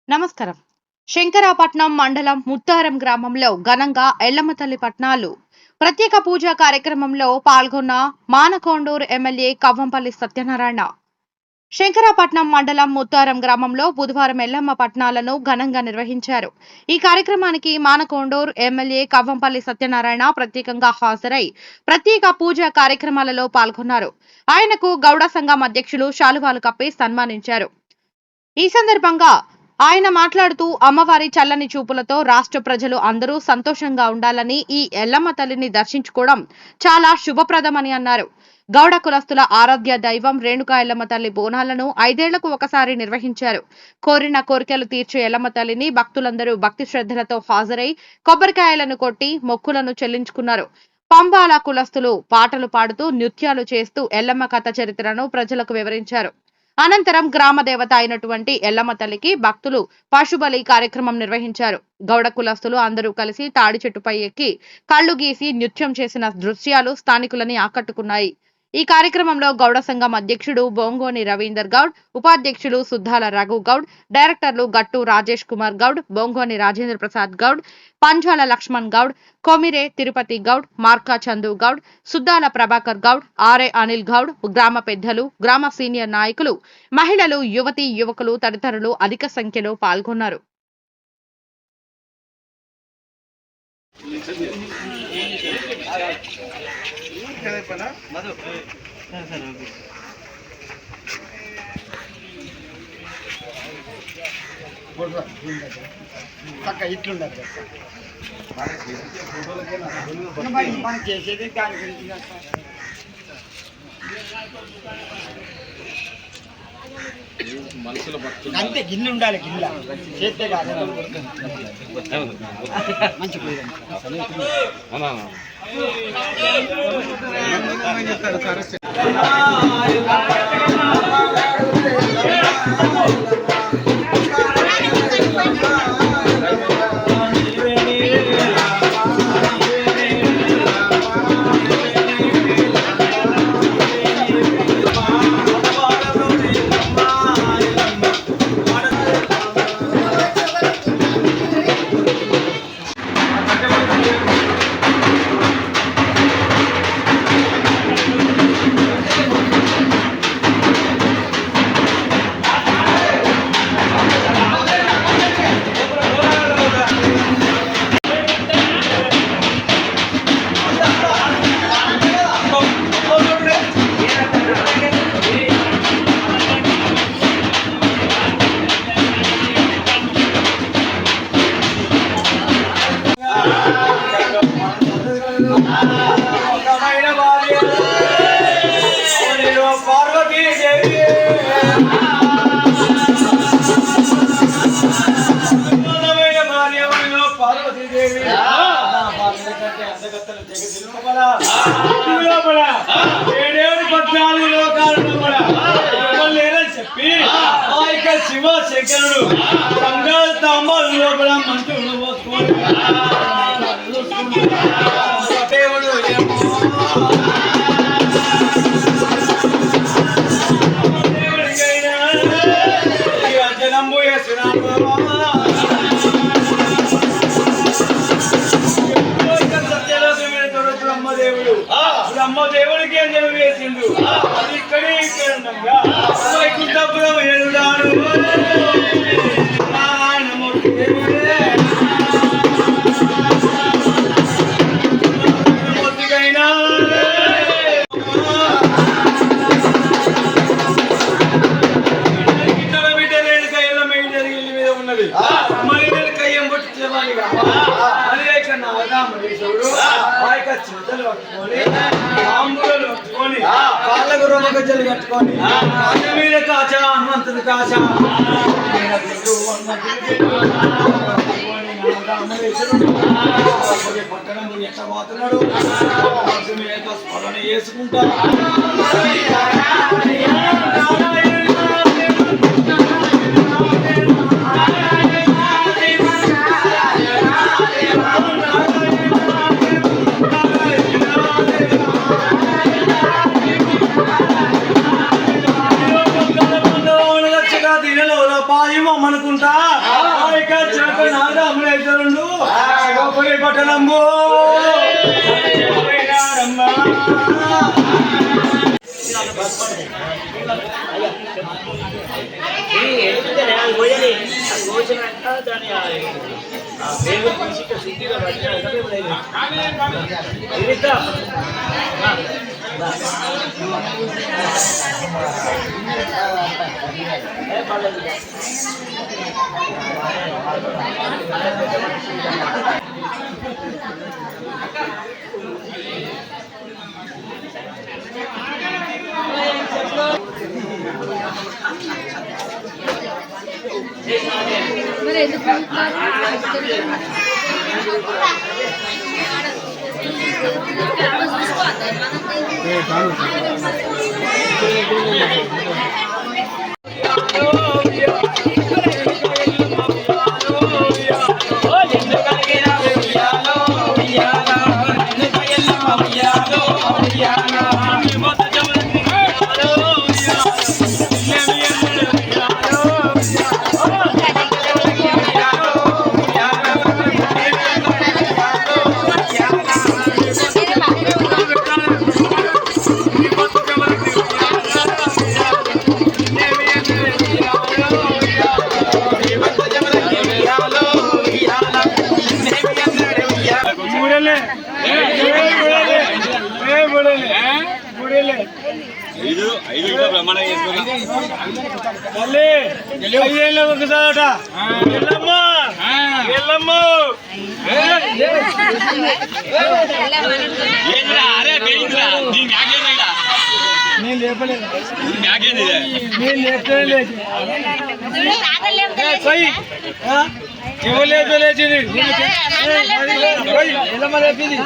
నమస్కారం. శంకరాపట్నం మండలం ముత్తారం గ్రామంలో ఘనంగా ఎల్లమ్మ తల్లి పట్నాలు ప్రత్యేక పూజా కార్యక్రమంలో పాల్గొన్న మానకొండూరు ఎమ్మెల్యే కవ్వంపల్లి సత్యనారాయణ. శంకరాపట్నం మండలం ముత్తారం గ్రామంలో బుధవారం ఎల్లమ్మ పట్నాలను ఘనంగా నిర్వహించారు. ఈ కార్యక్రమానికి మానకొండూరు ఎమ్మెల్యే కవ్వంపల్లి సత్యనారాయణ ప్రత్యేకంగా హాజరై ప్రత్యేక పూజా కార్యక్రమాలలో పాల్గొన్నారు. ఆయనకు గౌడ సంఘం అధ్యక్షులు శాలువాలు కప్పి సన్మానించారు. ఈ సందర్భంగా ఆయన మాట్లాడుతూ అమ్మవారి చల్లని చూపులతో రాష్ట్ర ప్రజలు అందరూ సంతోషంగా ఉండాలని ఈ ఎల్లమ్మ తల్లిని దర్శించుకోవడం చాలా శుభప్రదమని అన్నారు. గౌడ కులస్తుల ఆరాధ్య దైవం రేణుకా ఎల్లమ్మ తల్లి బోనాలను 5 ఏళ్లకు ఒకసారి నిర్వహించారు. కోరిన కోరికలు తీర్చే ఎల్లమ్మ తల్లిని భక్తులందరూ భక్తి శ్రద్ధలతో హాజరై కొబ్బరికాయలను కొట్టి మొక్కులను చెల్లించుకున్నారు. పంబాల కులస్తులు పాటలు పాడుతూ నృత్యాలు చేస్తూ ఎల్లమ్మ కథ చరిత్రను ప్రజలకు వివరించారు. అనంతరం గ్రామ దేవత అయినటువంటి ఎల్లమ్మ తల్లికి భక్తులు పశుబలి కార్యక్రమం నిర్వహించారు. గౌడ కులస్తులు అందరూ కలిసి తాడి చెట్టుపై ఎక్కి కళ్లు గీసి నృత్యం చేసిన దృశ్యాలు స్థానికులని ఆకట్టుకున్నాయి. ఈ కార్యక్రమంలో గౌడ సంఘం అధ్యక్షుడు బొంగోని రవీందర్ గౌడ్, ఉపాధ్యక్షులు సుద్దాల రఘు గౌడ్, డైరెక్టర్లు గట్టు రాజేష్ కుమార్ గౌడ్, బొంగోని రాజేంద్ర ప్రసాద్ గౌడ్, పంచాల లక్ష్మణ్ గౌడ్, కొమిరే తిరుపతి గౌడ్, మార్కా చందు గౌడ్, సుద్దాల ప్రభాకర్ గౌడ్, ఆర్ఏ అనిల్ గౌడ్, గ్రామ పెద్దలు, గ్రామ సీనియర్ నాయకులు, మహిళలు, యువతీ యువకులు తదితరులు అధిక సంఖ్యలో పాల్గొన్నారు. ఇట్లుండదు మనం చేసేది దాని గురించి అంతే. గిన్నె ఉండాలి, గిన్నె చేస్తే కాదు. మంచి చెప్పి శివ శంకరుడు బంగారు తాంబాలు లోపల మంత్రులు పోసుకొని దేవుడు దేవుడికైనా జనంబు బ్రహ్మదేవుడు బ్రహ్మదేవుడికి అంజనం వేసిండు. అది ఇక్కడే ఇక్కడ ఉండగా వైకుంఠపురం ఏడుడాడు బిడ్డ రేణుక ఎల్లమ్మ జరిగి మీద ఉన్నది. మరి కయ్యం పొట్టించేవాడి చింతలు పట్టుకొని ఆంబులు పట్టుకొని కాళ్ళకు రొమ్మ గజ్జలు కట్టుకొని కాళ్ళ మీద కాచ హనుమంతుడు కాచ పట్టణం ఎట్లా పోతున్నాడు స్మరణ చేసుకుంటా లోపల పాయమనుకుంటా నాగములు ఇద్దరుండు శివపురి పట్టణంబు ఒకసారట నేను లేపలేదు నేను లేపుతూనే లేచి ఎవరు లేపే లేచింది ఎల్లమ్మ లేపింది